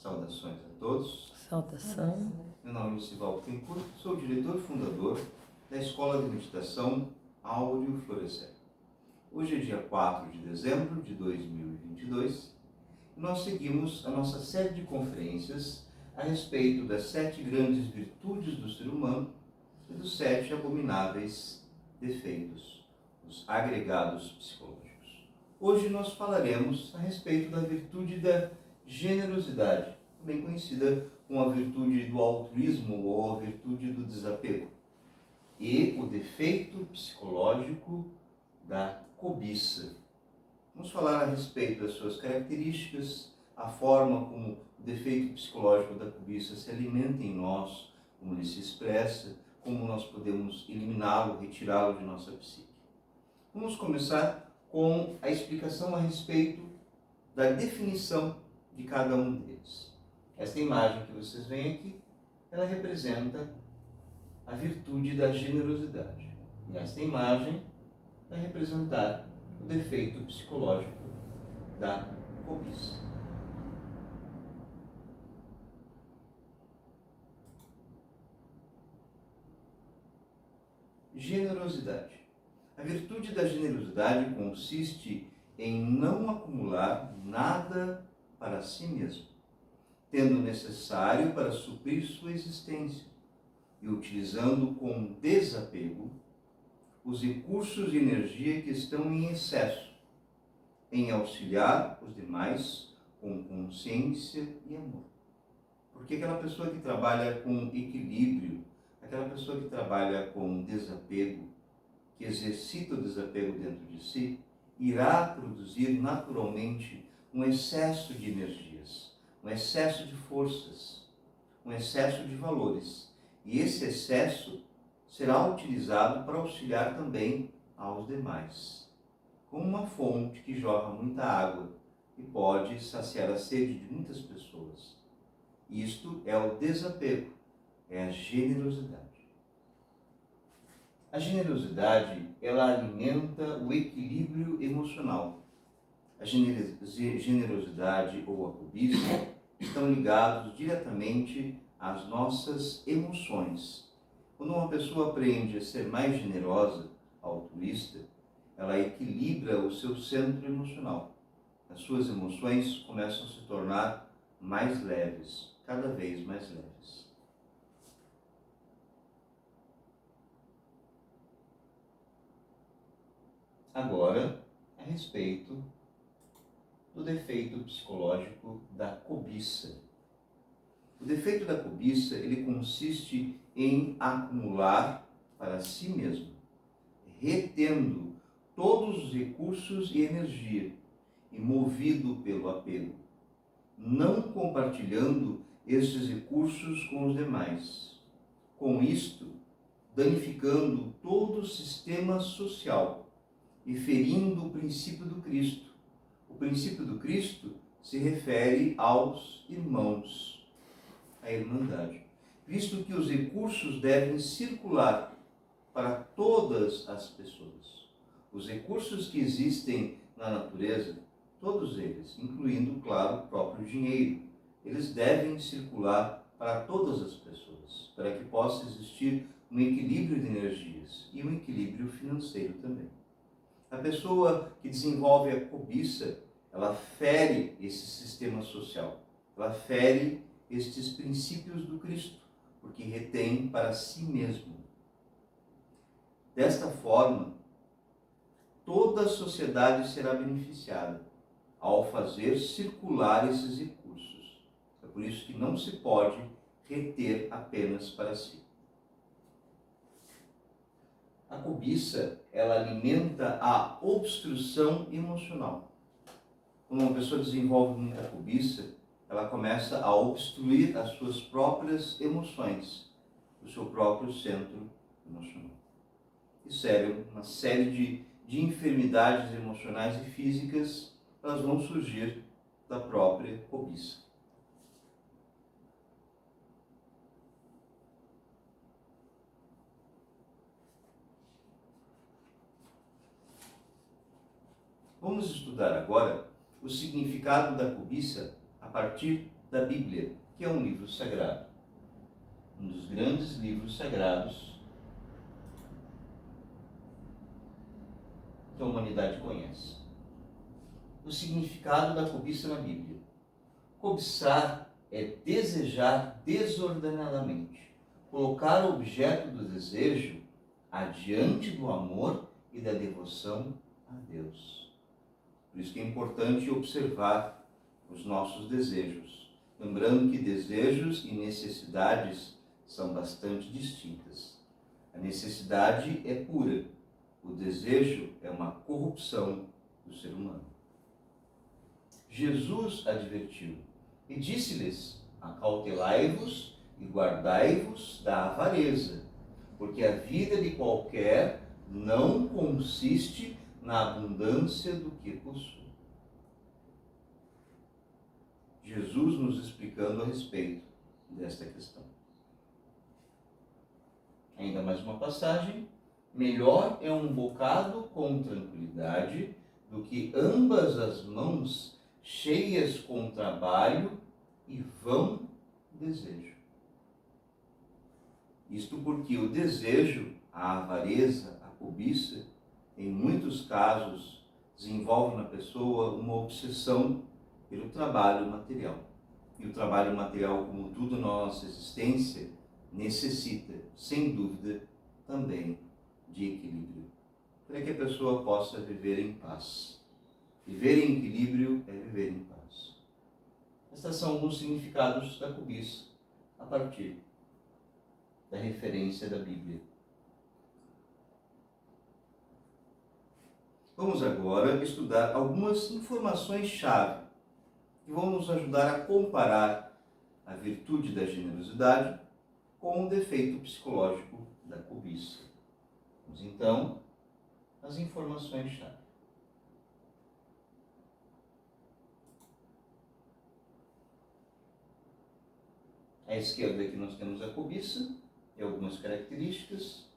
Saudações a todos. Saudação. Meu nome é Lucival Bittencourt, sou o diretor fundador da Escola de Meditação Áureo Florescer. Hoje é dia 4 de dezembro de 2022 e nós seguimos a nossa série de conferências a respeito das 7 grandes virtudes do ser humano e dos 7 abomináveis defeitos, os agregados psicológicos. Hoje nós falaremos a respeito da virtude da generosidade, também conhecida como a virtude do altruísmo ou a virtude do desapego, e o defeito psicológico da cobiça. Vamos falar a respeito das suas características, a forma como o defeito psicológico da cobiça se alimenta em nós, como ele se expressa, como nós podemos eliminá-lo, retirá-lo de nossa psique. Vamos começar com a explicação a respeito da definição de cada um deles. Esta imagem que vocês veem aqui, ela representa a virtude da generosidade. E esta imagem vai representar o defeito psicológico da cobiça. Generosidade. A virtude da generosidade consiste em não acumular nada para si mesmo, tendo o necessário para suprir sua existência e utilizando com desapego os recursos e energia que estão em excesso, em auxiliar os demais com consciência e amor. Porque aquela pessoa que trabalha com equilíbrio, aquela pessoa que trabalha com desapego, que exercita o desapego dentro de si, irá produzir naturalmente um excesso de energias, um excesso de forças, um excesso de valores. E esse excesso será utilizado para auxiliar também aos demais, como uma fonte que jorra muita água e pode saciar a sede de muitas pessoas. Isto é o desapego, é a generosidade. A generosidade, ela alimenta o equilíbrio emocional. A generosidade ou a cobiça estão ligados diretamente às nossas emoções. Quando uma pessoa aprende a ser mais generosa, altruísta, ela equilibra o seu centro emocional. As suas emoções começam a se tornar mais leves, cada vez mais leves. Agora, a respeito do defeito psicológico da cobiça. O defeito da cobiça, ele consiste em acumular para si mesmo, retendo todos os recursos e energia, e movido pelo apego, não compartilhando esses recursos com os demais. Com isto, danificando todo o sistema social e ferindo o princípio do Cristo. O princípio do Cristo se refere aos irmãos, à irmandade, visto que os recursos devem circular para todas as pessoas. Os recursos que existem na natureza, todos eles, incluindo, claro, o próprio dinheiro, eles devem circular para todas as pessoas, para que possa existir um equilíbrio de energias e um equilíbrio financeiro também. A pessoa que desenvolve a cobiça, ela fere esse sistema social, ela fere estes princípios do Cristo, porque retém para si mesmo. Desta forma, toda a sociedade será beneficiada ao fazer circular esses recursos. É por isso que não se pode reter apenas para si. A cobiça, ela alimenta a obstrução emocional. Quando uma pessoa desenvolve muita cobiça, ela começa a obstruir as suas próprias emoções, o seu próprio centro emocional. Isso é uma série de enfermidades emocionais e físicas, elas vão surgir da própria cobiça. Vamos estudar agora o significado da cobiça a partir da Bíblia, que é um livro sagrado, um dos grandes livros sagrados que a humanidade conhece. O significado da cobiça na Bíblia. Cobiçar é desejar desordenadamente, colocar o objeto do desejo adiante do amor e da devoção a Deus. Por isso que é importante observar os nossos desejos, lembrando que desejos e necessidades são bastante distintas. A necessidade é pura, o desejo é uma corrupção do ser humano. Jesus advertiu e disse-lhes: acautelai-vos e guardai-vos da avareza, porque a vida de qualquer não consiste na abundância do que possui. Jesus nos explicando a respeito desta questão. Ainda mais uma passagem: melhor é um bocado com tranquilidade do que ambas as mãos cheias com trabalho e vão desejo. Isto porque o desejo, a avareza, a cobiça, em muitos casos, desenvolve na pessoa uma obsessão pelo trabalho material. E o trabalho material, como tudo na nossa existência, necessita, sem dúvida, também de equilíbrio, para que a pessoa possa viver em paz. Viver em equilíbrio é viver em paz. Estes são alguns significados da cobiça, a partir da referência da Bíblia. Vamos agora estudar algumas informações-chave que vão nos ajudar a comparar a virtude da generosidade com o defeito psicológico da cobiça. Vamos então às informações-chave. À esquerda aqui nós temos a cobiça e algumas características.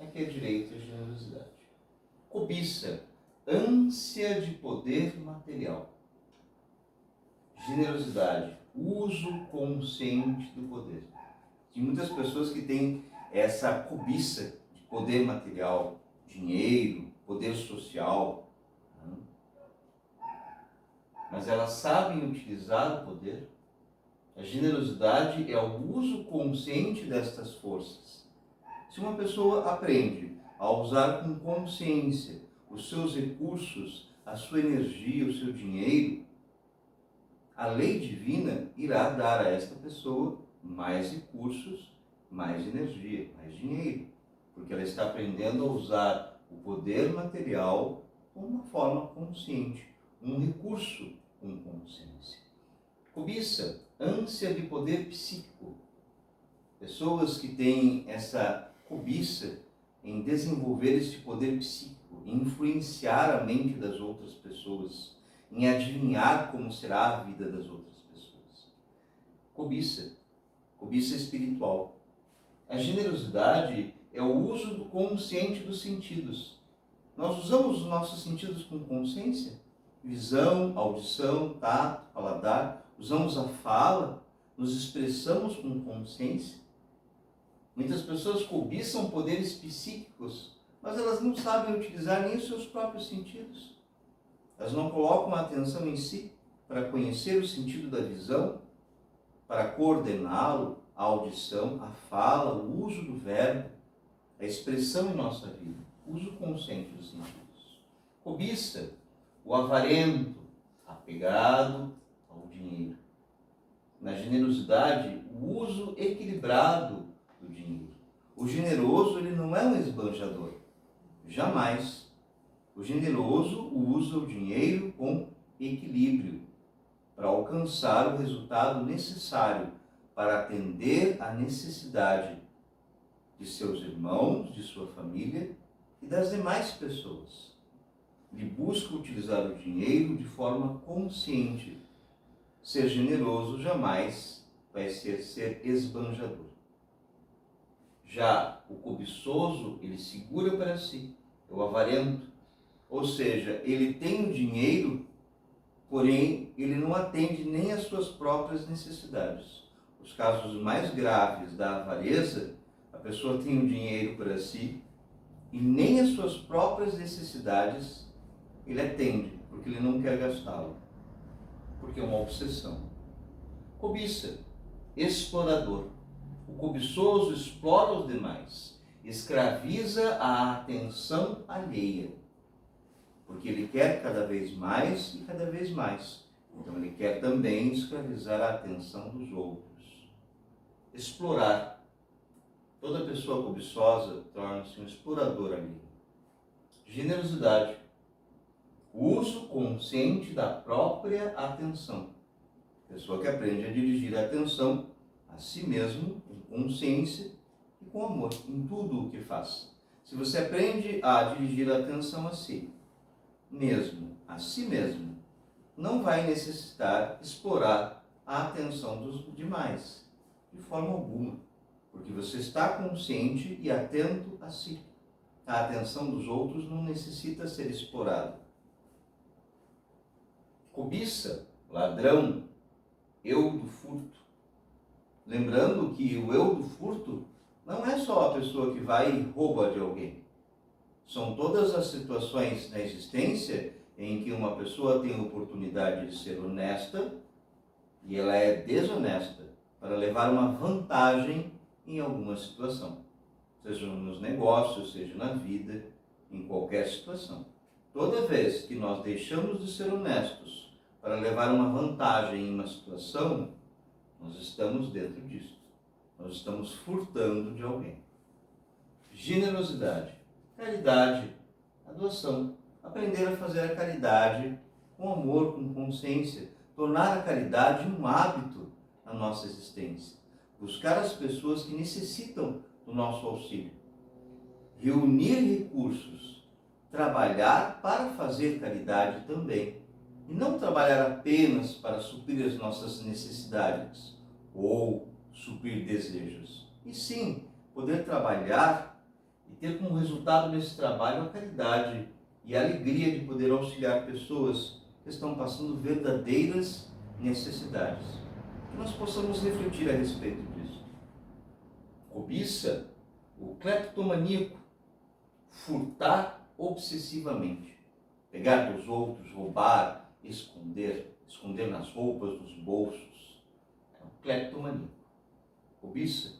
Aqui à direita a generosidade. Cobiça, ânsia de poder material. Generosidade, uso consciente do poder. Tem muitas pessoas que têm essa cobiça de poder material, dinheiro, poder social, mas elas sabem utilizar o poder. A generosidade é o uso consciente destas forças. Se uma pessoa aprende a usar com consciência os seus recursos, a sua energia, o seu dinheiro, a lei divina irá dar a esta pessoa mais recursos, mais energia, mais dinheiro, porque ela está aprendendo a usar o poder material de uma forma consciente, um recurso com consciência. Cobiça, ânsia de poder psíquico. Pessoas que têm essa cobiça em desenvolver este poder psíquico, em influenciar a mente das outras pessoas, em adivinhar como será a vida das outras pessoas. Cobiça, cobiça espiritual. A generosidade é o uso do consciente dos sentidos. Nós usamos os nossos sentidos com consciência? Visão, audição, tato, paladar. Usamos a fala, nos expressamos com consciência. Muitas pessoas cobiçam poderes psíquicos, mas elas não sabem utilizar nem os seus próprios sentidos. Elas não colocam a atenção em si para conhecer o sentido da visão, para coordená-lo, a audição, a fala, o uso do verbo, a expressão em nossa vida, o uso consciente dos sentidos. Cobiça, o avarento, apegado ao dinheiro. Na generosidade, o uso equilibrado do dinheiro. O generoso, ele não é um esbanjador. Jamais. O generoso usa o dinheiro com equilíbrio para alcançar o resultado necessário para atender à necessidade de seus irmãos, de sua família e das demais pessoas. Ele busca utilizar o dinheiro de forma consciente. Ser generoso jamais vai ser esbanjador. Já o cobiçoso, ele segura para si, é o avarento. Ou seja, ele tem o dinheiro, porém ele não atende nem às suas próprias necessidades. Os casos mais graves da avareza, a pessoa tem o dinheiro para si e nem as suas próprias necessidades ele atende, porque ele não quer gastá-lo, porque é uma obsessão. Cobiça, explorador. O cobiçoso explora os demais, escraviza a atenção alheia, porque ele quer cada vez mais e cada vez mais. Então ele quer também escravizar a atenção dos outros. Explorar. Toda pessoa cobiçosa torna-se um explorador alheio. Generosidade. O uso consciente da própria atenção. Pessoa que aprende a dirigir a atenção a si mesmo, com consciência e com amor, em tudo o que faz. Se você aprende a dirigir a atenção a si mesmo, não vai necessitar explorar a atenção dos demais, de forma alguma, porque você está consciente e atento a si. A atenção dos outros não necessita ser explorada. Cobiça, ladrão, eu do furto. Lembrando que o eu do furto não é só a pessoa que vai e rouba de alguém. São todas as situações na existência em que uma pessoa tem a oportunidade de ser honesta e ela é desonesta para levar uma vantagem em alguma situação. Seja nos negócios, seja na vida, em qualquer situação. Toda vez que nós deixamos de ser honestos para levar uma vantagem em uma situação, nós estamos dentro disso. Nós estamos furtando de alguém. Generosidade, caridade, a doação. Aprender a fazer a caridade com amor, com consciência. Tornar a caridade um hábito na nossa existência. Buscar as pessoas que necessitam do nosso auxílio. Reunir recursos. Trabalhar para fazer caridade também. E não trabalhar apenas para suprir as nossas necessidades ou suprir desejos. E sim, poder trabalhar e ter como resultado desse trabalho a caridade e a alegria de poder auxiliar pessoas que estão passando verdadeiras necessidades. Que nós possamos refletir a respeito disso. Cobiça, o cleptomaníaco, furtar obsessivamente, pegar dos outros, roubar, esconder nas roupas, nos bolsos. É um cleptomaníaco. Cobiça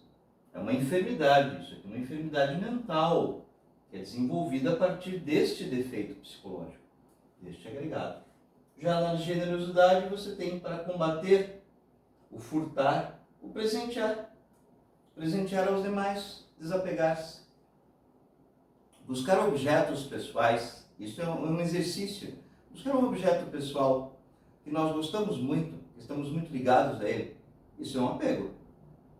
é uma enfermidade, isso aqui é uma enfermidade mental, que é desenvolvida a partir deste defeito psicológico, deste agregado. Já na generosidade você tem para combater o furtar, o presentear. Presentear aos demais, desapegar-se. Buscar objetos pessoais, isso é um exercício. Buscar um objeto pessoal que nós gostamos muito, que estamos muito ligados a ele, isso é um apego.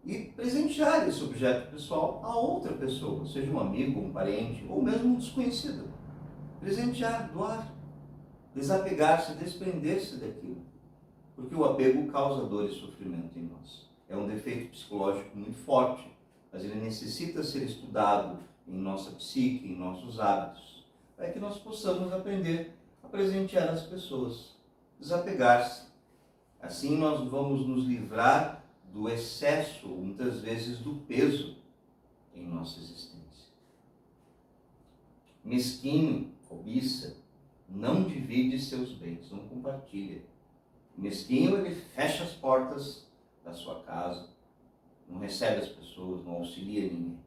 E presentear esse objeto pessoal a outra pessoa, seja um amigo, um parente ou mesmo um desconhecido. Presentear, doar, desapegar-se, desprender-se daquilo. Porque o apego causa dor e sofrimento em nós. É um defeito psicológico muito forte, mas ele necessita ser estudado em nossa psique, em nossos hábitos, para que nós possamos aprender a presentear as pessoas, desapegar-se. Assim nós vamos nos livrar do excesso, muitas vezes do peso em nossa existência. Mesquinho, cobiça, não divide seus bens, não compartilha. Mesquinho, ele fecha as portas da sua casa, não recebe as pessoas, não auxilia ninguém.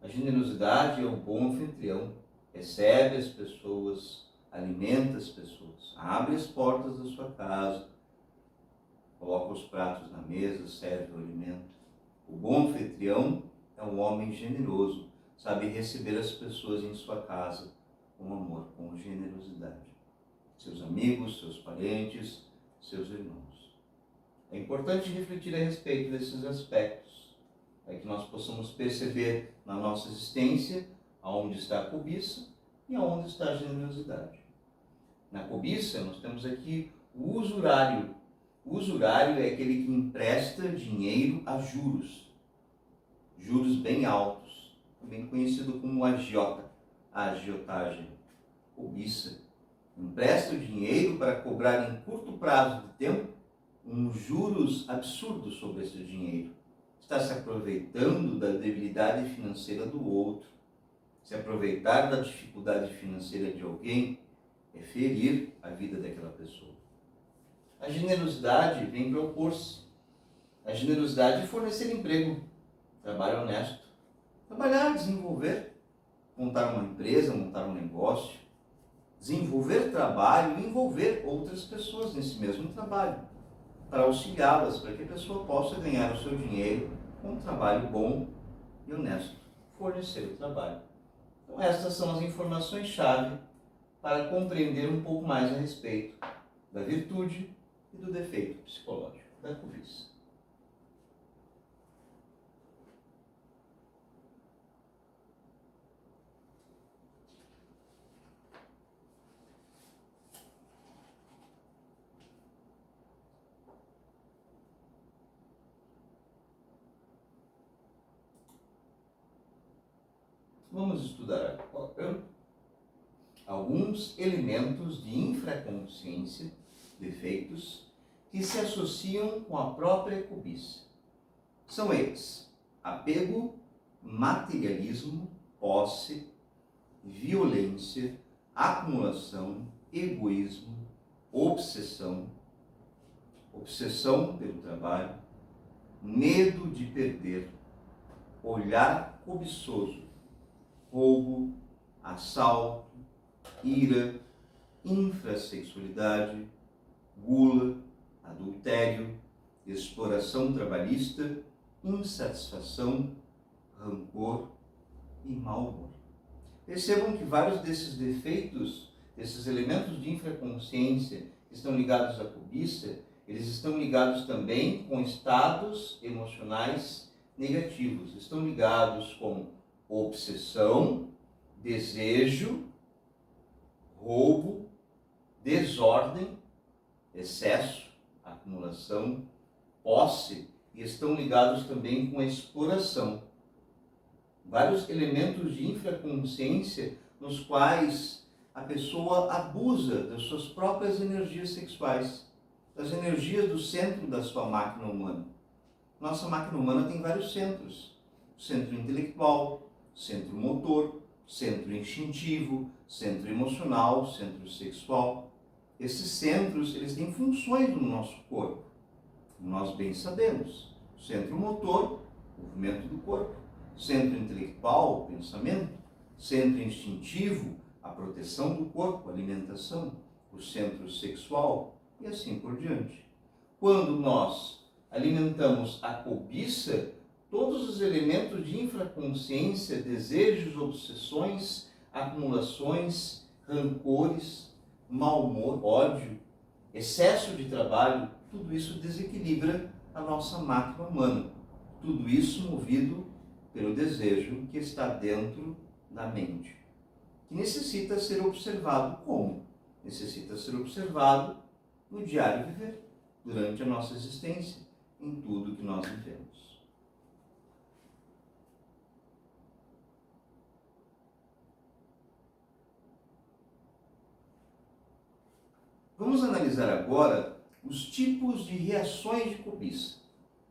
A generosidade é um bom anfitrião, recebe as pessoas, alimenta as pessoas, abre as portas da sua casa, coloca os pratos na mesa, serve o alimento. O bom anfitrião é um homem generoso, sabe receber as pessoas em sua casa com amor, com generosidade. Seus amigos, seus parentes, seus irmãos. É importante refletir a respeito desses aspectos, para que nós possamos perceber na nossa existência aonde está a cobiça e aonde está a generosidade. Na cobiça, nós temos aqui o usurário. O usurário é aquele que empresta dinheiro a juros bem altos, também conhecido como agiota, a agiotagem, cobiça. Empresta o dinheiro para cobrar em curto prazo de tempo juros absurdos sobre esse dinheiro. Está se aproveitando da debilidade financeira do outro. Se aproveitar da dificuldade financeira de alguém é ferir a vida daquela pessoa. A generosidade vem para opor-se. A generosidade é fornecer emprego, trabalho honesto, trabalhar, desenvolver, montar uma empresa, montar um negócio, desenvolver trabalho e envolver outras pessoas nesse mesmo trabalho, para auxiliá-las, para que a pessoa possa ganhar o seu dinheiro com um trabalho bom e honesto, fornecer o trabalho. Então essas são as informações-chave para compreender um pouco mais a respeito da virtude e do defeito psicológico da cobiça. Vamos estudar agora alguns elementos de infraconsciência, defeitos, que se associam com a própria cobiça. São eles: apego, materialismo, posse, violência, acumulação, egoísmo, obsessão, obsessão pelo trabalho, medo de perder, olhar cobiçoso, roubo, assalto, ira, infrassexualidade, gula, adultério, exploração trabalhista, insatisfação, rancor e mau humor. Percebam que vários desses defeitos, desses elementos de infraconsciência que estão ligados à cobiça, eles estão ligados também com estados emocionais negativos. Estão ligados com obsessão, desejo, roubo, desordem, excesso, acumulação, posse, e estão ligados também com exploração. Vários elementos de infraconsciência nos quais a pessoa abusa das suas próprias energias sexuais, das energias do centro da sua máquina humana. Nossa máquina humana tem vários centros: centro intelectual, centro motor, centro instintivo, centro emocional, centro sexual. Esses centros, eles têm funções no nosso corpo. Nós bem sabemos. Centro motor, movimento do corpo. Centro intelectual, pensamento. Centro instintivo, a proteção do corpo, alimentação. O centro sexual e assim por diante. Quando nós alimentamos a cobiça, todos os elementos de infraconsciência, desejos, obsessões, acumulações, rancores, mau humor, ódio, excesso de trabalho, tudo isso desequilibra a nossa máquina humana. Tudo isso movido pelo desejo que está dentro da mente, que necessita ser observado como? Necessita ser observado no diário viver, durante a nossa existência, em tudo que nós vivemos. Vamos analisar agora os tipos de reações de cobiça.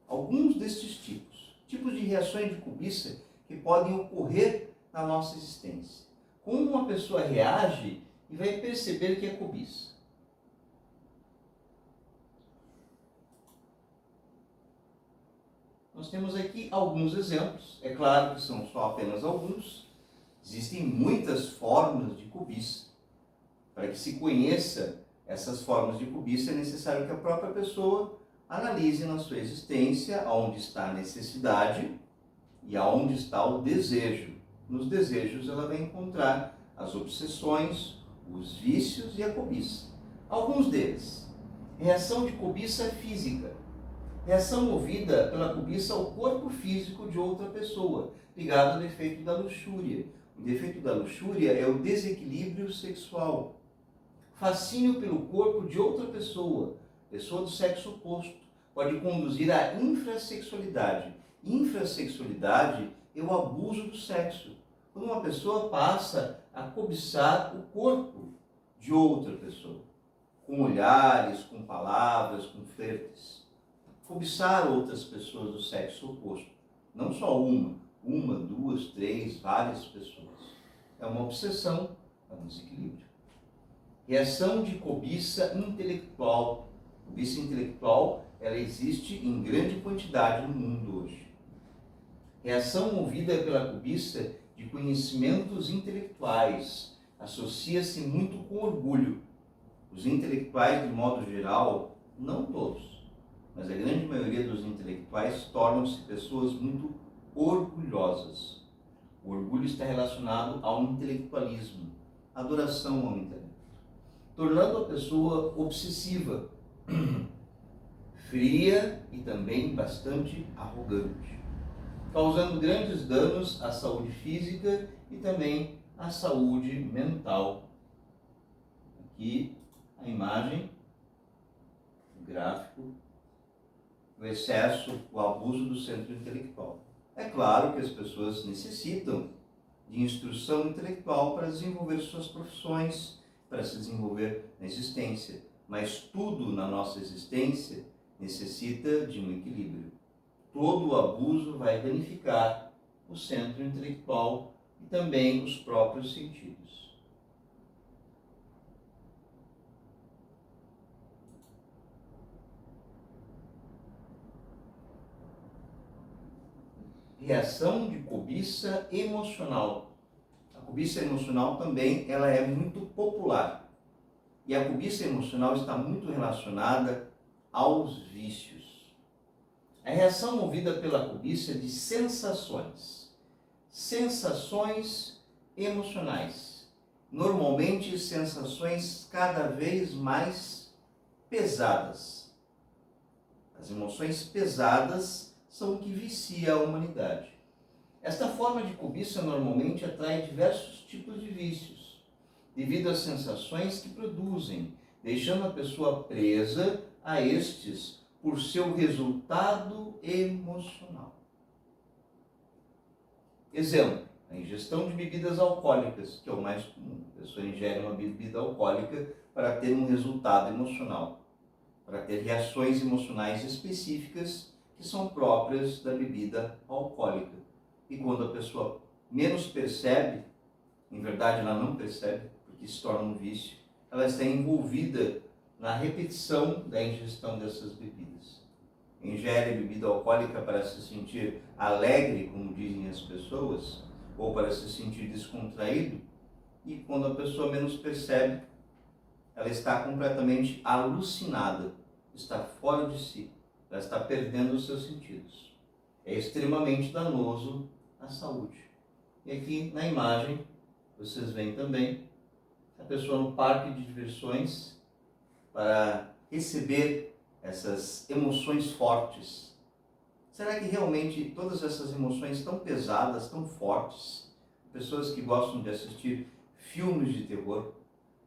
Alguns destes tipos de reações de cobiça que podem ocorrer na nossa existência. Como uma pessoa reage e vai perceber que é cobiça. Nós temos aqui alguns exemplos, é claro que são só apenas alguns. Existem muitas formas de cobiça. Para que se conheça essas formas de cobiça, é necessário que a própria pessoa analise na sua existência aonde está a necessidade e aonde está o desejo. Nos desejos ela vai encontrar as obsessões, os vícios e a cobiça. Alguns deles: reação de cobiça física. Reação movida pela cobiça ao corpo físico de outra pessoa, ligado ao defeito da luxúria. O defeito da luxúria é o desequilíbrio sexual. Fascínio pelo corpo de outra pessoa do sexo oposto, pode conduzir à infrassexualidade. Infrassexualidade é o abuso do sexo. Quando uma pessoa passa a cobiçar o corpo de outra pessoa, com olhares, com palavras, com flertes. Cobiçar outras pessoas do sexo oposto, não só uma, duas, três, várias pessoas. É uma obsessão, é um desequilíbrio. Reação de cobiça intelectual. Cobiça intelectual, ela existe em grande quantidade no mundo hoje. Reação movida pela cobiça de conhecimentos intelectuais. Associa-se muito com orgulho. Os intelectuais, de modo geral, não todos, mas a grande maioria dos intelectuais tornam-se pessoas muito orgulhosas. O orgulho está relacionado ao intelectualismo, adoração ao intelecto, tornando a pessoa obsessiva, fria e também bastante arrogante, causando grandes danos à saúde física e também à saúde mental. Aqui a imagem, o gráfico, o excesso, o abuso do centro intelectual. É claro que as pessoas necessitam de instrução intelectual para desenvolver suas profissões, para se desenvolver na existência, mas tudo na nossa existência necessita de um equilíbrio. Todo o abuso vai danificar o centro intelectual e também os próprios sentidos. Reação de cobiça emocional. A cobiça emocional também ela é muito popular. E a cobiça emocional está muito relacionada aos vícios. A reação movida pela cobiça de sensações. Sensações emocionais. Normalmente sensações cada vez mais pesadas. As emoções pesadas são o que vicia a humanidade. Esta forma de cobiça normalmente atrai diversos tipos de vícios, devido às sensações que produzem, deixando a pessoa presa a estes por seu resultado emocional. Exemplo, a ingestão de bebidas alcoólicas, que é o mais comum. A pessoa ingere uma bebida alcoólica para ter um resultado emocional, para ter reações emocionais específicas que são próprias da bebida alcoólica. E quando a pessoa menos percebe, em verdade ela não percebe, porque se torna um vício, ela está envolvida na repetição da ingestão dessas bebidas. Ingere bebida alcoólica para se sentir alegre, como dizem as pessoas, ou para se sentir descontraído, e quando a pessoa menos percebe, ela está completamente alucinada, está fora de si. Ela está perdendo os seus sentidos. É extremamente danoso à saúde. E aqui na imagem, vocês veem também a pessoa no parque de diversões para receber essas emoções fortes. Será que realmente todas essas emoções tão pesadas, tão fortes, pessoas que gostam de assistir filmes de terror,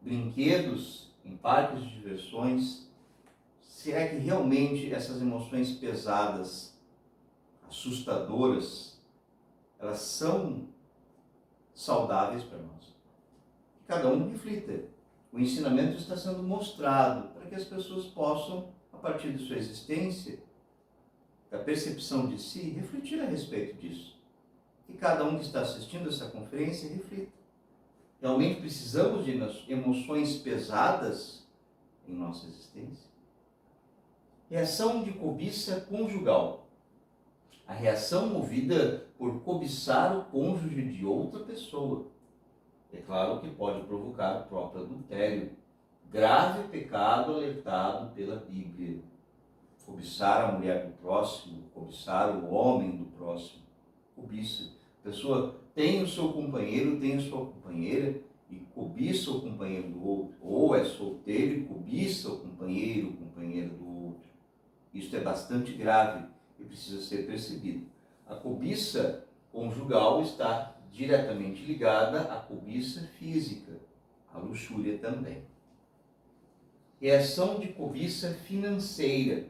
brinquedos em parques de diversões, será que realmente essas emoções pesadas, assustadoras, elas são saudáveis para nós? Cada um reflita. O ensinamento está sendo mostrado para que as pessoas possam, a partir de sua existência, da percepção de si, refletir a respeito disso. Que cada um que está assistindo essa conferência reflita. Realmente precisamos de emoções pesadas em nossa existência? Reação de cobiça conjugal. A reação movida por cobiçar o cônjuge de outra pessoa. É claro que pode provocar o próprio adultério. Grave pecado alertado pela Bíblia. Cobiçar a mulher do próximo, cobiçar o homem do próximo. Cobiça. A pessoa tem o seu companheiro, tem a sua companheira e cobiça o companheiro do outro. Ou é solteiro e cobiça o companheira do outro. Isso é bastante grave e precisa ser percebido. A cobiça conjugal está diretamente ligada à cobiça física, à luxúria também. Reação de cobiça financeira.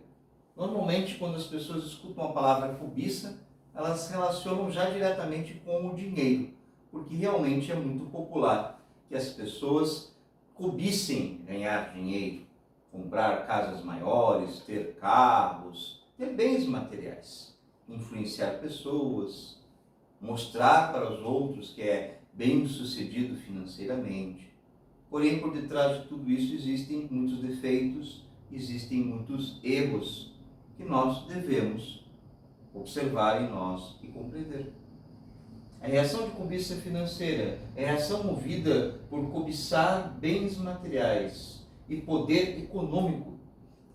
Normalmente, quando as pessoas escutam a palavra cobiça, elas se relacionam já diretamente com o dinheiro, porque realmente é muito popular que as pessoas cobissem ganhar dinheiro, comprar casas maiores, ter carros, ter bens materiais, influenciar pessoas, mostrar para os outros que é bem-sucedido financeiramente. Porém, por detrás de tudo isso existem muitos defeitos, existem muitos erros que nós devemos observar em nós e compreender. A reação de cobiça financeira é a reação movida por cobiçar bens materiais e poder econômico.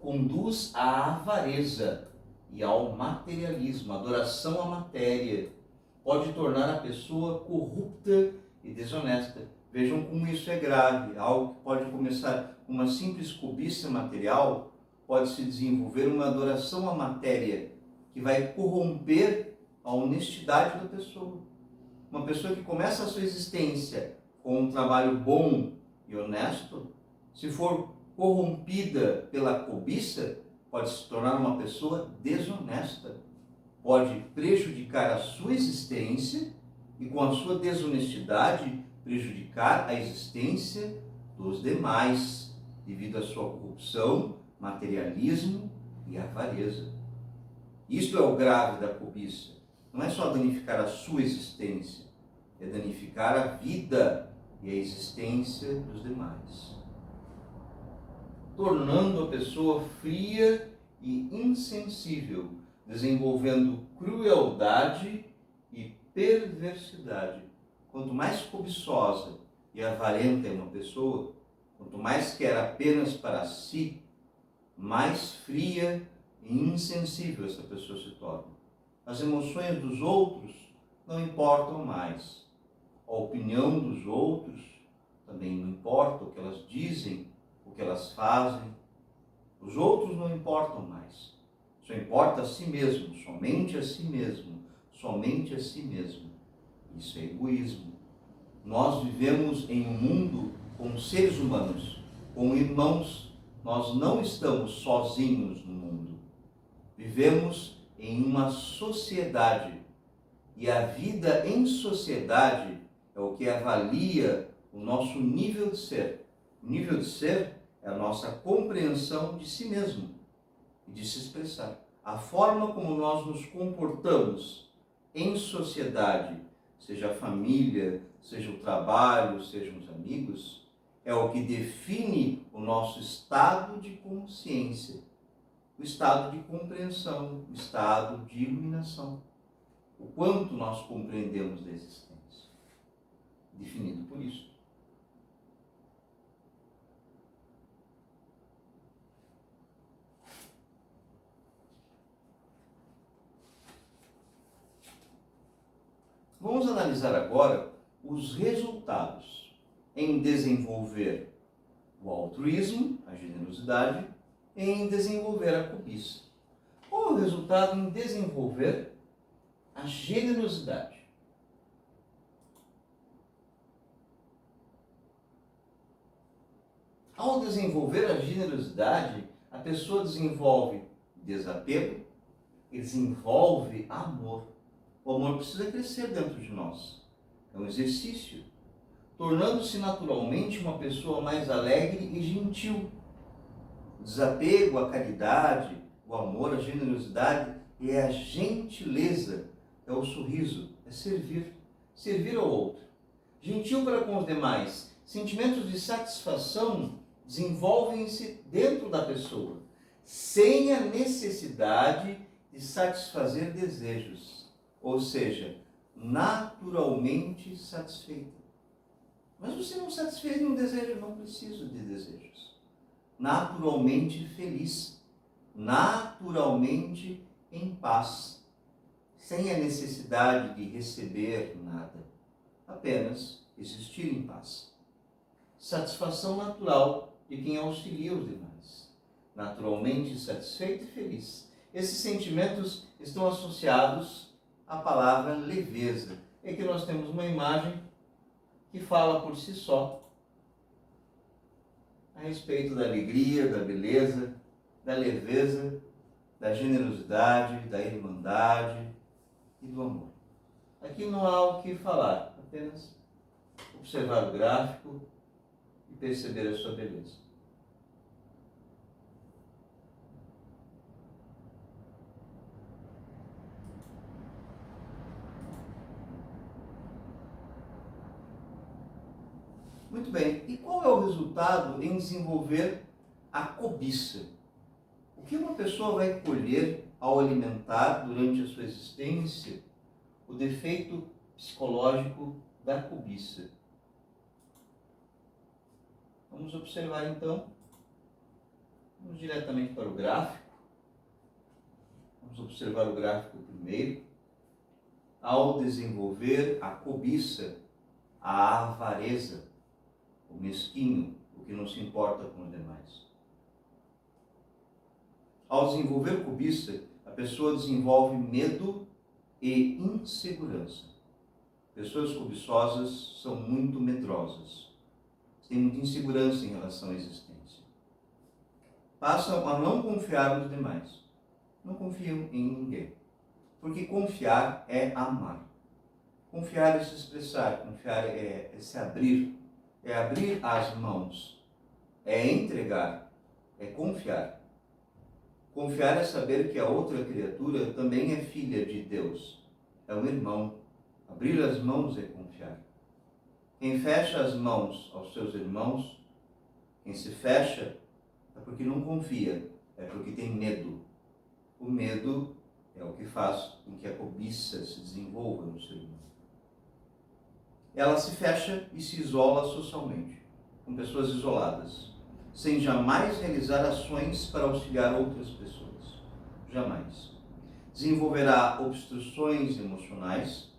Conduz à avareza e ao materialismo, a adoração à matéria. Pode tornar a pessoa corrupta e desonesta. Vejam como isso é grave. Algo que pode começar uma simples cobiça material, pode se desenvolver uma adoração à matéria, que vai corromper a honestidade da pessoa. Uma pessoa que começa a sua existência com um trabalho bom e honesto, se for corrompida pela cobiça, pode se tornar uma pessoa desonesta. Pode prejudicar a sua existência e, com a sua desonestidade, prejudicar a existência dos demais, devido à sua corrupção, materialismo e avareza. Isto é o grave da cobiça. Não é só danificar a sua existência, é danificar a vida e a existência dos demais, tornando a pessoa fria e insensível, desenvolvendo crueldade e perversidade. Quanto mais cobiçosa e avarenta é uma pessoa, quanto mais quer apenas para si, mais fria e insensível essa pessoa se torna. As emoções dos outros não importam mais. A opinião dos outros também não importa, o que elas dizem, o que elas fazem. Os outros não importam mais. Só importa a si mesmo, somente a si mesmo, somente a si mesmo. Isso é egoísmo. Nós vivemos em um mundo com seres humanos, com irmãos. Nós não estamos sozinhos no mundo. Vivemos em uma sociedade. E a vida em sociedade é o que avalia o nosso nível de ser. O nível de ser é a nossa compreensão de si mesmo e de se expressar. A forma como nós nos comportamos em sociedade, seja a família, seja o trabalho, sejam os amigos, é o que define o nosso estado de consciência, o estado de compreensão, o estado de iluminação. O quanto nós compreendemos da existência, definido por isso. Vamos analisar agora os resultados em desenvolver o altruísmo, a generosidade, e em desenvolver a cobiça. Qual é o resultado em desenvolver a generosidade? Ao desenvolver a generosidade, a pessoa desenvolve desapego e desenvolve amor. O amor precisa crescer dentro de nós. É um exercício, tornando-se naturalmente uma pessoa mais alegre e gentil. O desapego, a caridade, o amor, a generosidade é a gentileza, é o sorriso, é servir, servir ao outro. Gentil para com os demais. Sentimentos de satisfação desenvolvem-se dentro da pessoa, sem a necessidade de satisfazer desejos. Ou seja, naturalmente satisfeita. Mas você não satisfez nenhum desejo, não preciso de desejos. Naturalmente feliz, naturalmente em paz, sem a necessidade de receber nada, apenas existir em paz. Satisfação natural de quem auxilia os demais, naturalmente satisfeito e feliz. Esses sentimentos estão associados à palavra leveza. É que nós temos uma imagem que fala por si só a respeito da alegria, da beleza, da leveza, da generosidade, da irmandade e do amor. Aqui não há o que falar, apenas observar o gráfico e perceber a sua beleza. Muito bem, e qual é o resultado em desenvolver a cobiça? O que uma pessoa vai colher ao alimentar durante a sua existência o defeito psicológico da cobiça? Vamos observar então, vamos diretamente para o gráfico. Vamos observar o gráfico primeiro. Ao desenvolver a cobiça, a avareza, o mesquinho, o que não se importa com os demais. Ao desenvolver cobiça, a pessoa desenvolve medo e insegurança. Pessoas cobiçosas são muito medrosas, têm muita insegurança em relação à existência. Passam a não confiar nos demais, não confiam em ninguém, porque confiar é amar. Confiar é se expressar, confiar é se abrir, é abrir as mãos, é entregar, é confiar. Confiar é saber que a outra criatura também é filha de Deus, é um irmão. Abrir as mãos é confiar. Quem fecha as mãos aos seus irmãos, quem se fecha, é porque não confia, é porque tem medo. O medo é o que faz com que a cobiça se desenvolva no ser humano. Ela se fecha e se isola socialmente, com pessoas isoladas, sem jamais realizar ações para auxiliar outras pessoas. Jamais. Desenvolverá obstruções emocionais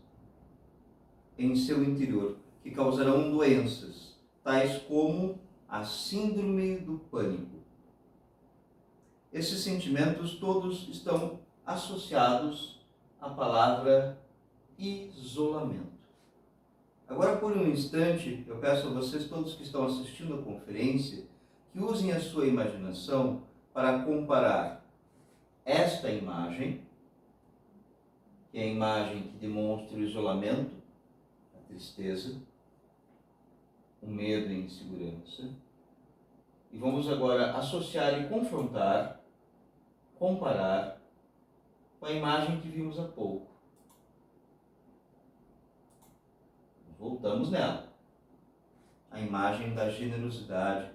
em seu interior, que causarão doenças, tais como a síndrome do pânico. Esses sentimentos todos estão associados à palavra isolamento. Agora, por um instante, eu peço a vocês todos que estão assistindo a conferência que usem a sua imaginação para comparar esta imagem, que é a imagem que demonstra o isolamento, a tristeza, o medo e a insegurança. E vamos agora associar e confrontar, comparar com a imagem que vimos há pouco. Voltamos nela. A imagem da generosidade,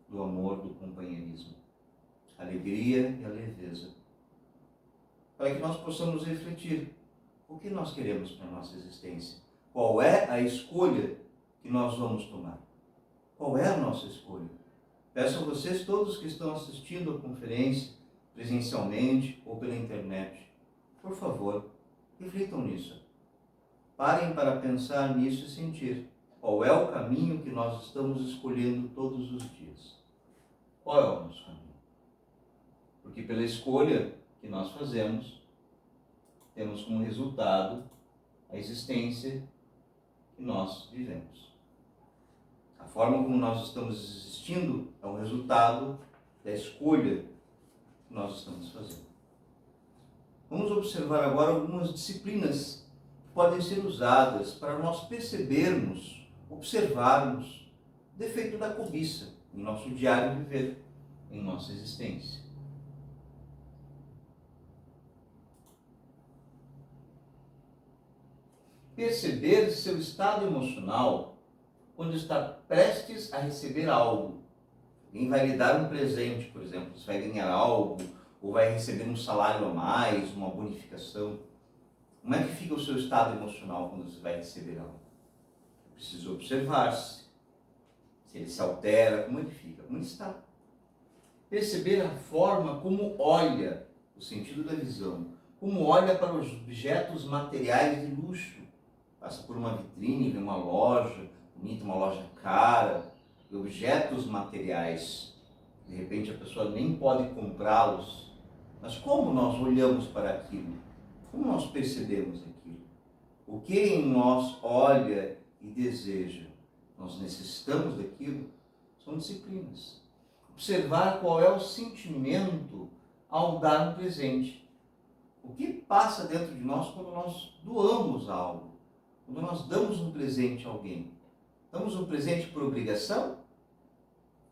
do amor, do companheirismo, a alegria e a leveza. Para que nós possamos refletir o que nós queremos para a nossa existência. Qual é a escolha que nós vamos tomar? Qual é a nossa escolha? Peço a vocês todos que estão assistindo a conferência, presencialmente ou pela internet, por favor, reflitam nisso. Parem para pensar nisso e sentir qual é o caminho que nós estamos escolhendo todos os dias. Qual é o nosso caminho? Porque pela escolha que nós fazemos, temos como resultado a existência que nós vivemos. A forma como nós estamos existindo é o resultado da escolha que nós estamos fazendo. Vamos observar agora algumas disciplinas podem ser usadas para nós percebermos, observarmos o defeito da cobiça em nosso diário viver, em nossa existência. Perceber seu estado emocional quando está prestes a receber algo. Alguém vai lhe dar um presente, por exemplo, você vai ganhar algo, ou vai receber um salário a mais, uma bonificação. Como é que fica o seu estado emocional quando você vai receber algo? Precisa observar-se. Se ele se altera, como é que fica? Como ele está? Perceber a forma como olha, o sentido da visão, como olha para os objetos materiais de luxo. Passa por uma vitrine, vê uma loja bonita, uma loja cara, e objetos materiais. De repente a pessoa nem pode comprá-los. Mas como nós olhamos para aquilo? Como nós percebemos aquilo? O que em nós olha e deseja? Nós necessitamos daquilo? São disciplinas. Observar qual é o sentimento ao dar um presente. O que passa dentro de nós quando nós doamos algo? Quando nós damos um presente a alguém? Damos um presente por obrigação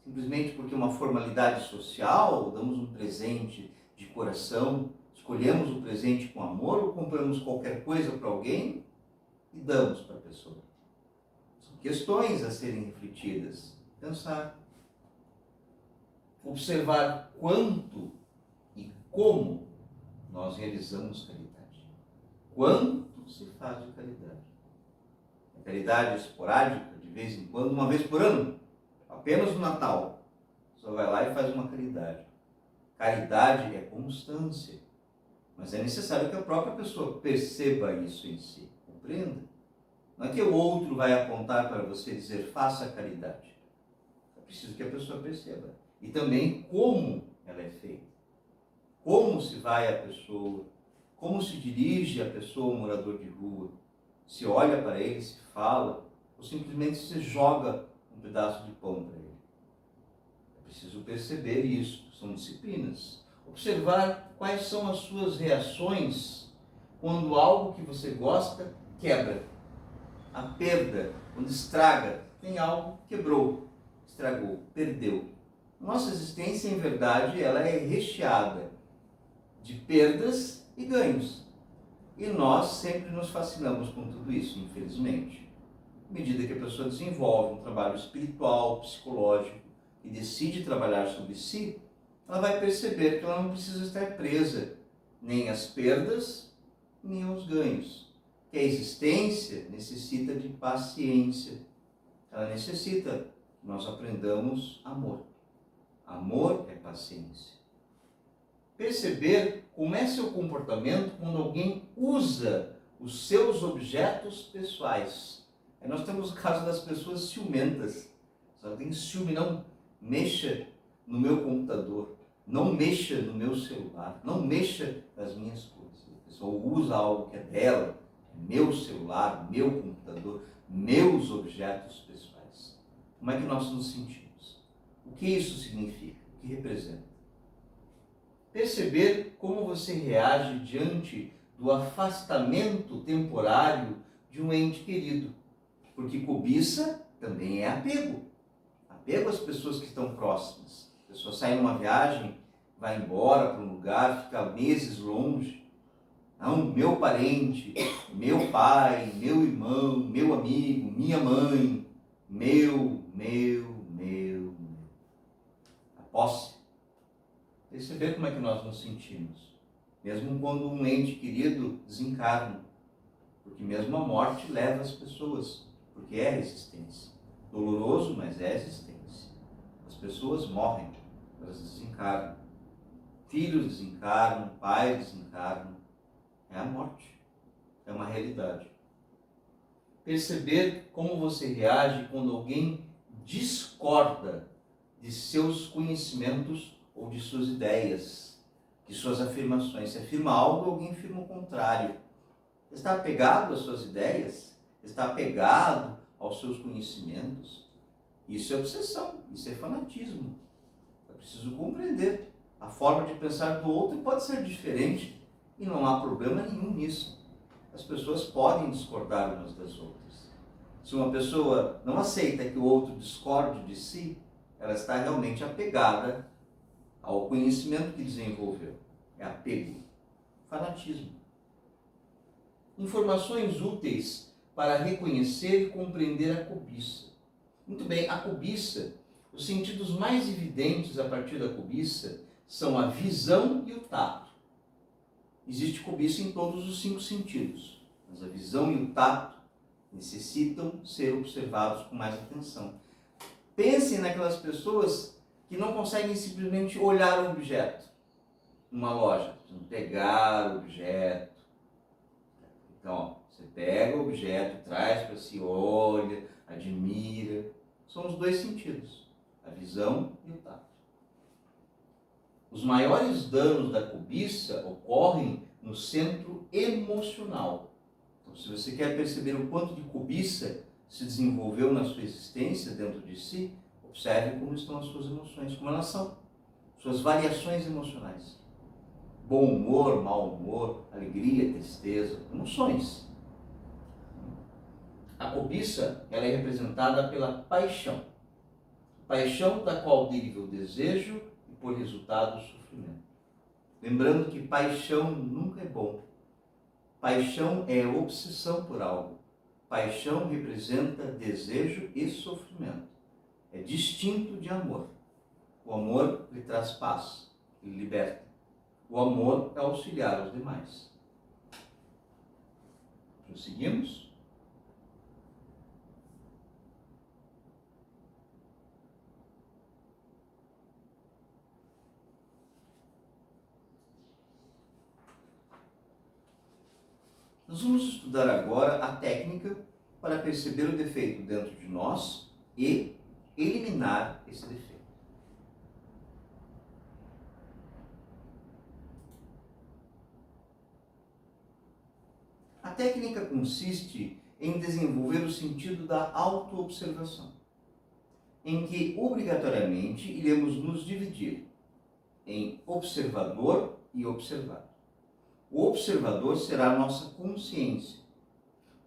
simplesmente porque uma formalidade social, damos um presente de coração, escolhemos o presente com amor ou compramos qualquer coisa para alguém e damos para a pessoa. São questões a serem refletidas. Pensar. Observar quanto e como nós realizamos caridade. Quanto se faz de caridade. A caridade esporádica, de vez em quando, uma vez por ano, apenas no Natal. Você vai lá e faz uma caridade. Caridade é constância. Mas é necessário que a própria pessoa perceba isso em si, compreenda. Não é que o outro vai apontar para você e dizer, faça a caridade. É preciso que a pessoa perceba. E também como ela é feita. Como se vai a pessoa, como se dirige a pessoa, o morador de rua. Se olha para ele, se fala, ou simplesmente se joga um pedaço de pão para ele. É preciso perceber isso, são disciplinas. Observar quais são as suas reações quando algo que você gosta quebra. A perda, quando estraga, tem algo que quebrou, estragou, perdeu. Nossa existência, em verdade, ela é recheada de perdas e ganhos. E nós sempre nos fascinamos com tudo isso, infelizmente. À medida que a pessoa desenvolve um trabalho espiritual, psicológico e decide trabalhar sobre si, ela vai perceber que ela não precisa estar presa nem às perdas, nem aos ganhos. Que a existência necessita de paciência. Ela necessita que nós aprendamos amor. Amor é paciência. Perceber como é seu comportamento quando alguém usa os seus objetos pessoais. Aí nós temos o caso das pessoas ciumentas. Se ela tem ciúme, não mexa no meu computador, não mexa no meu celular, não mexa nas minhas coisas. A pessoa usa algo que é dela, meu celular, meu computador, meus objetos pessoais. Como é que nós nos sentimos? O que isso significa? O que representa? Perceber como você reage diante do afastamento temporário de um ente querido. Porque cobiça também é apego. Apego às pessoas que estão próximas. A pessoa sai numa viagem, vai embora para um lugar, fica meses longe. Não, meu parente, meu pai, meu irmão, meu amigo, minha mãe, meu. A posse. Perceber como é que nós nos sentimos. Mesmo quando um ente querido desencarna. Porque mesmo a morte leva as pessoas. Porque é resistência. Doloroso, mas é existência. As pessoas morrem, elas desencarnam. Filhos desencarnam, pais desencarnam. É a morte. É uma realidade. Perceber como você reage quando alguém discorda de seus conhecimentos ou de suas ideias, de suas afirmações. Se afirma algo, alguém afirma o contrário. Está apegado às suas ideias? Está apegado aos seus conhecimentos? Isso é obsessão, isso é fanatismo. É preciso compreender. A forma de pensar do outro pode ser diferente e não há problema nenhum nisso. As pessoas podem discordar umas das outras. Se uma pessoa não aceita que o outro discorde de si, ela está realmente apegada ao conhecimento que desenvolveu. É apego. Fanatismo. Informações úteis para reconhecer e compreender a cobiça. Muito bem, a cobiça, os sentidos mais evidentes a partir da cobiça são a visão e o tato. Existe cobiça em todos os 5 sentidos, mas a visão e o tato necessitam ser observados com mais atenção. Pensem naquelas pessoas que não conseguem simplesmente olhar um objeto numa loja, precisam pegar o objeto. Então, ó, você pega o objeto, traz para si, olha, admira. São os 2 sentidos, a visão e o tato. Os maiores danos da cobiça ocorrem no centro emocional. Então, se você quer perceber o quanto de cobiça se desenvolveu na sua existência dentro de si, observe como estão as suas emoções, como elas são, suas variações emocionais. Bom humor, mau humor, alegria, tristeza, emoções. A cobiça, ela é representada pela paixão. paixão da qual deriva o desejo e, por resultado, o sofrimento. Lembrando que paixão nunca é bom. Paixão é obsessão por algo. Paixão representa desejo e sofrimento. É distinto de amor. O amor lhe traz paz, lhe liberta. O amor é auxiliar os demais. Prosseguimos? Nós vamos estudar agora a técnica para perceber o defeito dentro de nós e eliminar esse defeito. A técnica consiste em desenvolver o sentido da autoobservação, em que obrigatoriamente iremos nos dividir em observador e observado. O observador será a nossa consciência,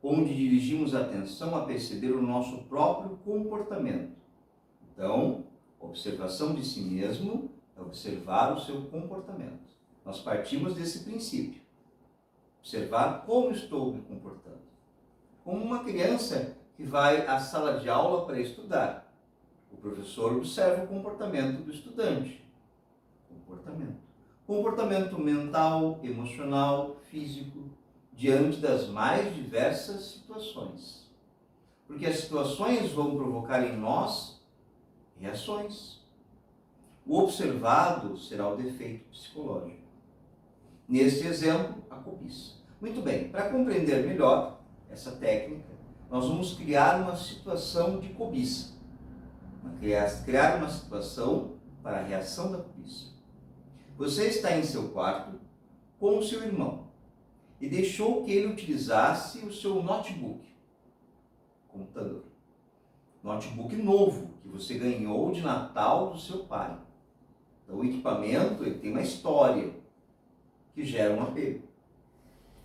onde dirigimos a atenção a perceber o nosso próprio comportamento. Então, observação de si mesmo é observar o seu comportamento. Nós partimos desse princípio. Observar como estou me comportando. Como uma criança que vai à sala de aula para estudar. O professor observa o comportamento do estudante. Comportamento mental, emocional, físico, diante das mais diversas situações. Porque as situações vão provocar em nós reações. O observado será o defeito psicológico. Neste exemplo, a cobiça. Muito bem, para compreender melhor essa técnica, nós vamos criar uma situação de cobiça. Criar uma situação para a reação da cobiça. Você está em seu quarto com o seu irmão e deixou que ele utilizasse o seu notebook, computador. Notebook novo, que você ganhou de Natal do seu pai. Então, o equipamento ele tem uma história que gera um apego.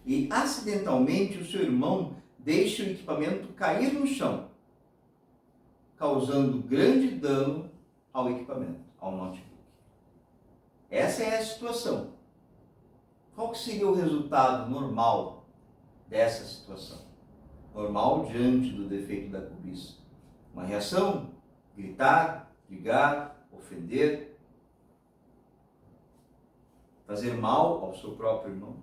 E, acidentalmente, o seu irmão deixa o equipamento cair no chão, causando grande dano ao equipamento, ao notebook. Essa é a situação. Qual que seria o resultado normal dessa situação? Normal diante do defeito da cobiça. Uma reação? Gritar, ligar, ofender, fazer mal ao seu próprio irmão.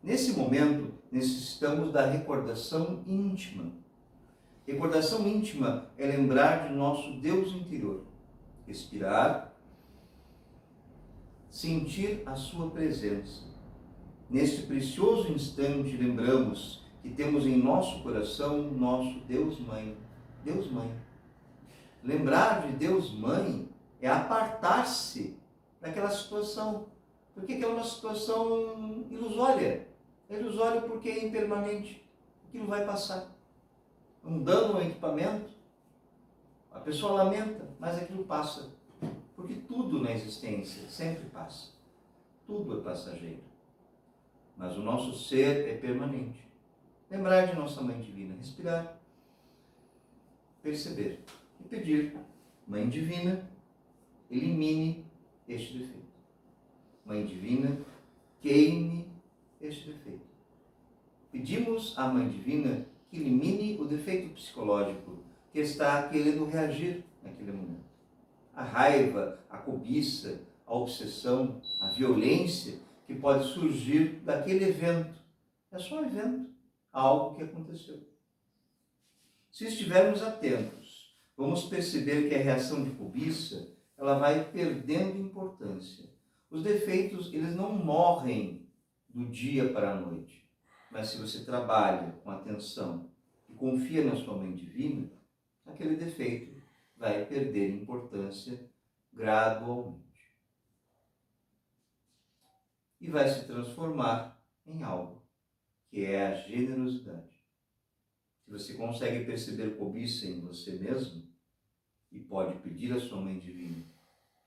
Nesse momento, necessitamos da recordação íntima. Recordação íntima é lembrar de nosso Deus interior. Respirar, sentir a sua presença. Neste precioso instante, lembramos que temos em nosso coração nosso Deus Mãe. Deus Mãe. Lembrar de Deus Mãe é apartar-se daquela situação, porque aquela é uma situação ilusória. É ilusório porque é impermanente. Aquilo vai passar. Um dano ao equipamento, a pessoa lamenta, mas aquilo passa. Porque tudo na existência sempre passa. Tudo é passageiro. Mas o nosso ser é permanente. Lembrar de nossa Mãe Divina, respirar, perceber e pedir: Mãe Divina, elimine este defeito. Mãe Divina, queime este defeito. Pedimos à Mãe Divina que elimine o defeito psicológico que está querendo reagir naquele momento. A raiva, a cobiça, a obsessão, a violência que pode surgir daquele evento. É só um evento, algo que aconteceu. Se estivermos atentos, vamos perceber que a reação de cobiça ela vai perdendo importância. Os defeitos eles não morrem do dia para a noite. Mas se você trabalha com atenção e confia na sua Mãe Divina, aquele defeito vai perder importância gradualmente. E vai se transformar em algo, que é a generosidade. Se você consegue perceber cobiça em você mesmo e pode pedir à sua Mãe Divina,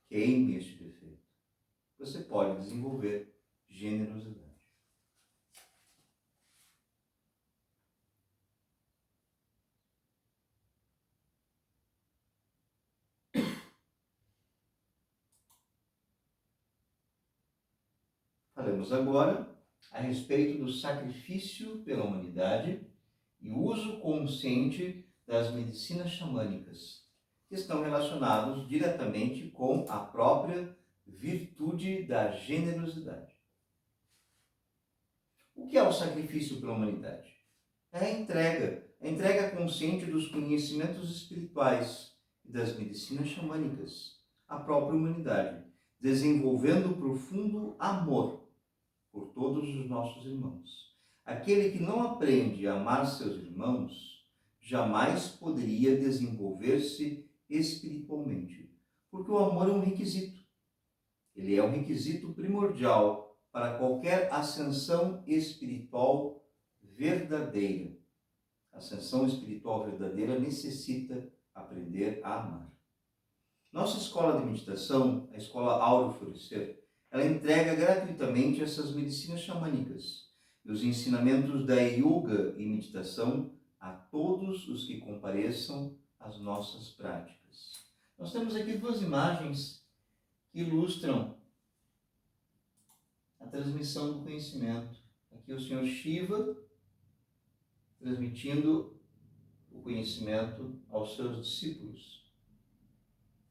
queime este defeito, você pode desenvolver generosidade. falaremos agora a respeito do sacrifício pela humanidade e o uso consciente das medicinas xamânicas, que estão relacionados diretamente com a própria virtude da generosidade. O que é o sacrifício pela humanidade? É a entrega consciente dos conhecimentos espirituais e das medicinas xamânicas à própria humanidade, desenvolvendo profundo amor por todos os nossos irmãos. Aquele que não aprende a amar seus irmãos jamais poderia desenvolver-se espiritualmente, porque o amor é um requisito. Ele é um requisito primordial para qualquer ascensão espiritual verdadeira. A ascensão espiritual verdadeira necessita aprender a amar. Nossa escola de meditação, a Escola Áureo Florescer, ela entrega gratuitamente essas medicinas xamânicas e os ensinamentos da yoga e meditação a todos os que compareçam às nossas práticas. Nós temos aqui duas imagens que ilustram a transmissão do conhecimento. Aqui o Senhor Shiva transmitindo o conhecimento aos seus discípulos.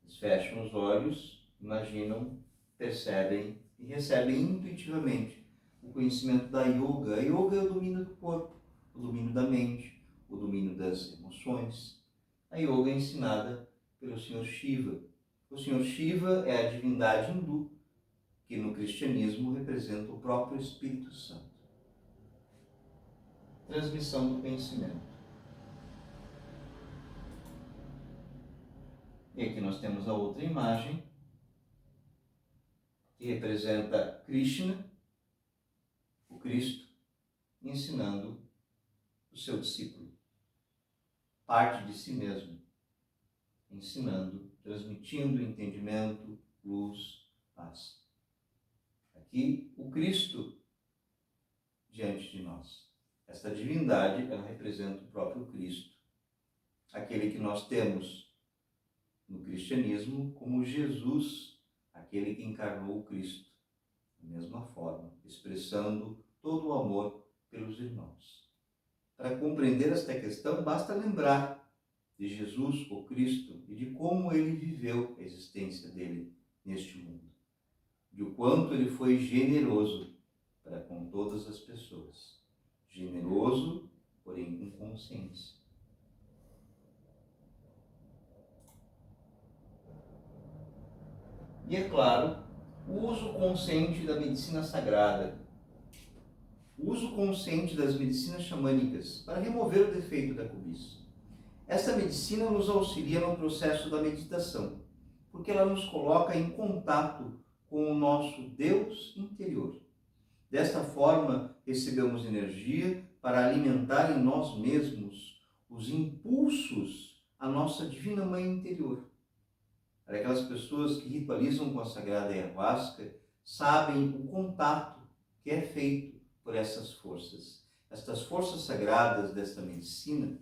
Eles fecham os olhos, imaginam, percebem e recebem intuitivamente o conhecimento da yoga. A yoga é o domínio do corpo, o domínio da mente, o domínio das emoções. A yoga é ensinada pelo Senhor Shiva. O Senhor Shiva é a divindade hindu, que no cristianismo representa o próprio Espírito Santo. Transmissão do conhecimento. E aqui nós temos a outra imagem, que representa Krishna, o Cristo, ensinando o seu discípulo. Parte de si mesmo, ensinando, transmitindo entendimento, luz, paz. Aqui, o Cristo diante de nós. Esta divindade, ela representa o próprio Cristo, aquele que nós temos no cristianismo como Jesus, aquele que encarnou o Cristo, da mesma forma, expressando todo o amor pelos irmãos. Para compreender esta questão, basta lembrar de Jesus, o Cristo, e de como ele viveu a existência dele neste mundo, de o quanto ele foi generoso para com todas as pessoas. Generoso, porém com consciência. E é claro, o uso consciente da medicina sagrada, o uso consciente das medicinas xamânicas para remover o defeito da cobiça. Essa medicina nos auxilia no processo da meditação, porque ela nos coloca em contato com o nosso Deus interior. Desta forma, recebemos energia para alimentar em nós mesmos os impulsos à nossa Divina Mãe interior. Para aquelas pessoas que ritualizam com a Sagrada Ayahuasca, sabem o contato que é feito por essas forças. Estas forças sagradas desta medicina,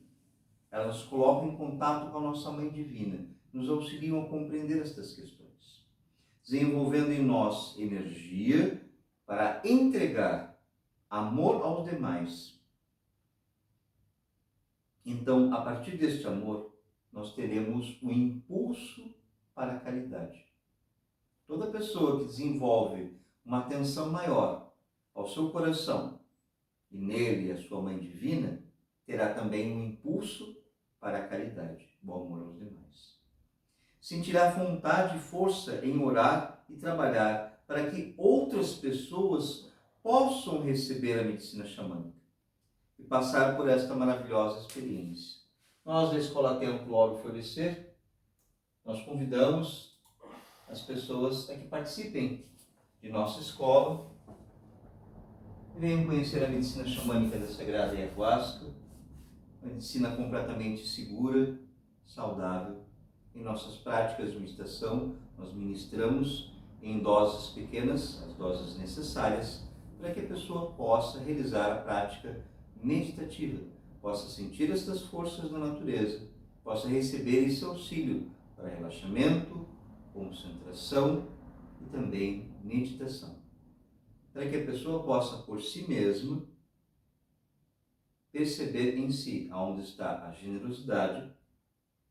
elas nos colocam em contato com a nossa Mãe Divina, nos auxiliam a compreender estas questões, desenvolvendo em nós energia para entregar amor aos demais. Então, a partir deste amor, nós teremos o impulso para a caridade. Toda pessoa que desenvolve uma atenção maior ao seu coração e nele a sua Mãe Divina, terá também um impulso para a caridade, o amor aos demais. Sentirá vontade e força em orar e trabalhar para que outras pessoas possam receber a medicina xamânica e passar por esta maravilhosa experiência. Nós, da Escola Templo Áureo Florescer, nós convidamos as pessoas a que participem de nossa escola e venham conhecer a medicina xamânica da Sagrada Ayahuasca, uma medicina completamente segura, saudável. Em nossas práticas de meditação, nós ministramos em doses pequenas, as doses necessárias, para que a pessoa possa realizar a prática meditativa, possa sentir estas forças da natureza, possa receber esse auxílio para relaxamento, concentração e também meditação. para que a pessoa possa, por si mesma, perceber em si aonde está a generosidade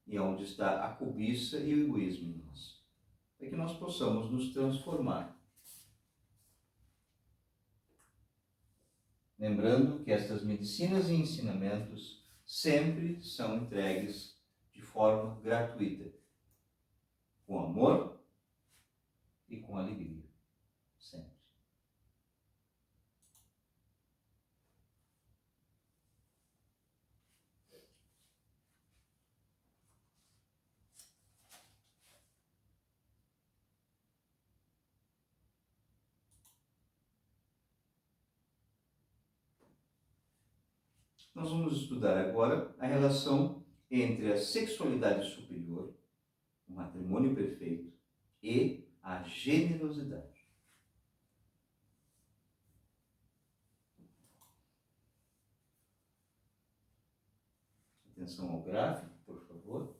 e aonde está a cobiça e o egoísmo em nós, para que nós possamos nos transformar. Lembrando que estas medicinas e ensinamentos sempre são entregues de forma gratuita, com amor e com alegria, sempre. Nós vamos estudar agora a relação entre a sexualidade superior, o matrimônio perfeito, e a generosidade. Atenção ao gráfico, por favor.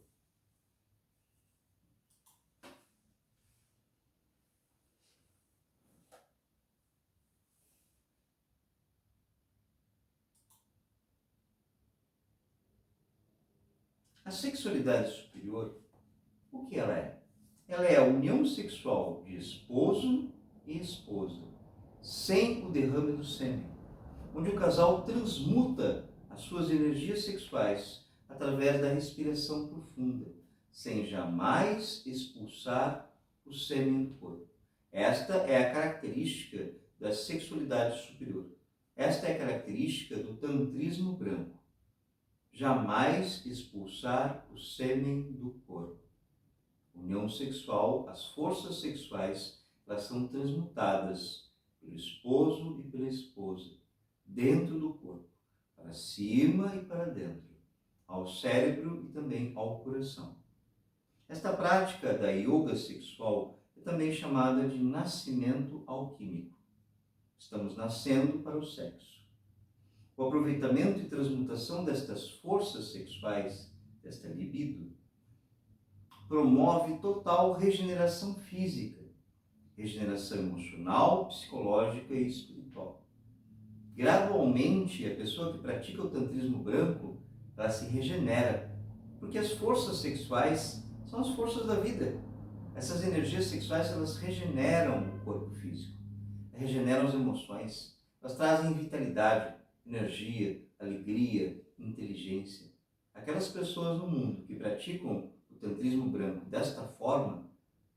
A sexualidade superior, o que ela é? Ela é a união sexual de esposo e esposa, sem o derrame do sêmen, onde o casal transmuta as suas energias sexuais através da respiração profunda, sem jamais expulsar o sêmen do corpo. Esta é a característica da sexualidade superior. Esta é a característica do tantrismo branco. Jamais expulsar o sêmen do corpo. União sexual, as forças sexuais, elas são transmutadas pelo esposo e pela esposa, dentro do corpo, para cima e para dentro, ao cérebro e também ao coração. Esta prática da yoga sexual é também chamada de nascimento alquímico. Estamos nascendo para o sexo. O aproveitamento e transmutação destas forças sexuais, desta libido, promove total regeneração física, regeneração emocional, psicológica e espiritual. Gradualmente, a pessoa que pratica o tantrismo branco, ela se regenera, porque as forças sexuais são as forças da vida. Essas energias sexuais, elas regeneram o corpo físico, regeneram as emoções, elas trazem vitalidade, energia, alegria, inteligência. Aquelas pessoas no mundo que praticam o tantrismo branco desta forma,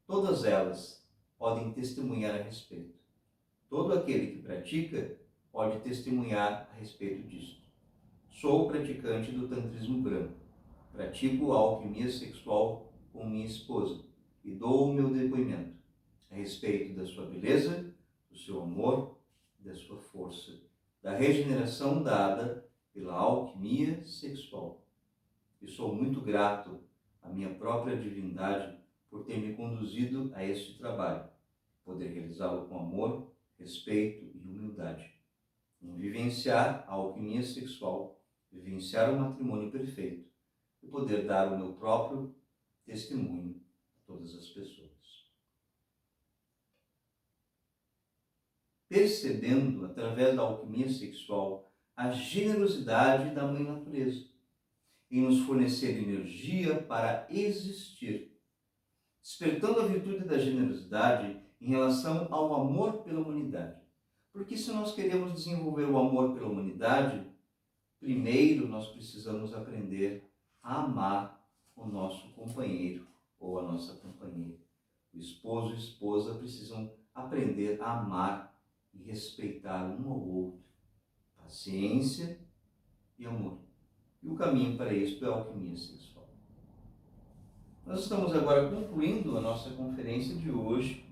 todas elas podem testemunhar a respeito. Todo aquele que pratica pode testemunhar a respeito disso. Sou praticante do tantrismo branco. Pratico a alquimia sexual com minha esposa e dou o meu depoimento a respeito da sua beleza, do seu amor, da sua força, da regeneração dada pela alquimia sexual. E sou muito grato à minha própria divindade por ter me conduzido a este trabalho, poder realizá-lo com amor, respeito e humildade. Em vivenciar a alquimia sexual, vivenciar o matrimônio perfeito e poder dar o meu próprio testemunho a todas as pessoas. Percebendo, através da alquimia sexual, a generosidade da Mãe Natureza em nos fornecer energia para existir, despertando a virtude da generosidade em relação ao amor pela humanidade. Porque se nós queremos desenvolver o amor pela humanidade, primeiro nós precisamos aprender a amar o nosso companheiro ou a nossa companheira. O esposo e a esposa precisam aprender a amar e respeitar um ao outro. Paciência e amor. E o caminho para isso é a alquimia sexual. Nós estamos agora concluindo a nossa conferência de hoje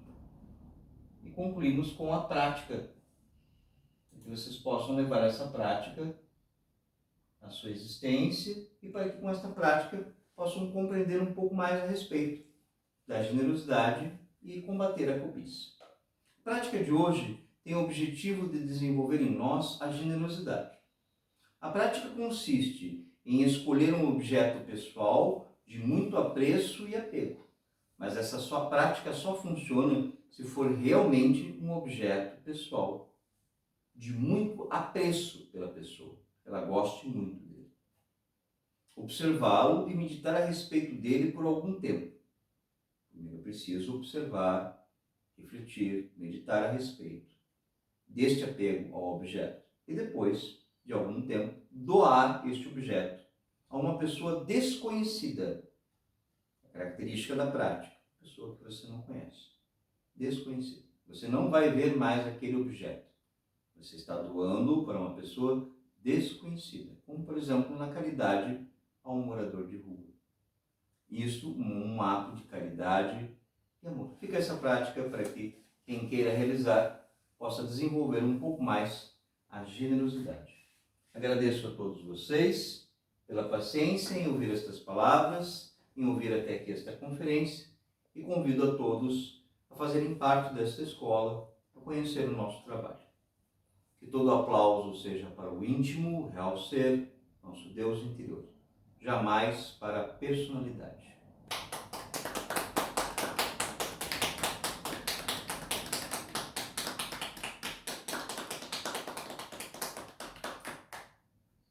e concluímos com a prática, para que vocês possam levar essa prática à sua existência e para que com esta prática possam compreender um pouco mais a respeito da generosidade e combater a cobiça. A prática de hoje tem o objetivo de desenvolver em nós a generosidade. A prática consiste em escolher um objeto pessoal de muito apreço e apego, mas essa sua prática só funciona se for realmente um objeto pessoal, de muito apreço pela pessoa, ela goste muito dele. Observá-lo e meditar a respeito dele por algum tempo. Primeiro eu preciso observar, refletir, meditar a respeito deste apego ao objeto. E depois, de algum tempo, doar este objeto a uma pessoa desconhecida. A característica da prática, pessoa que você não conhece. Desconhecida. Você não vai ver mais aquele objeto. Você está doando para uma pessoa desconhecida, como por exemplo na caridade a um morador de rua. Isto um ato de caridade e amor. Fica essa prática para que quem queira realizar possa desenvolver um pouco mais a generosidade. Agradeço a todos vocês pela paciência em ouvir estas palavras, em ouvir até aqui esta conferência e convido a todos a fazerem parte desta escola, a conhecer o nosso trabalho. Que todo aplauso seja para o íntimo, real ser, nosso Deus interior, jamais para a personalidade.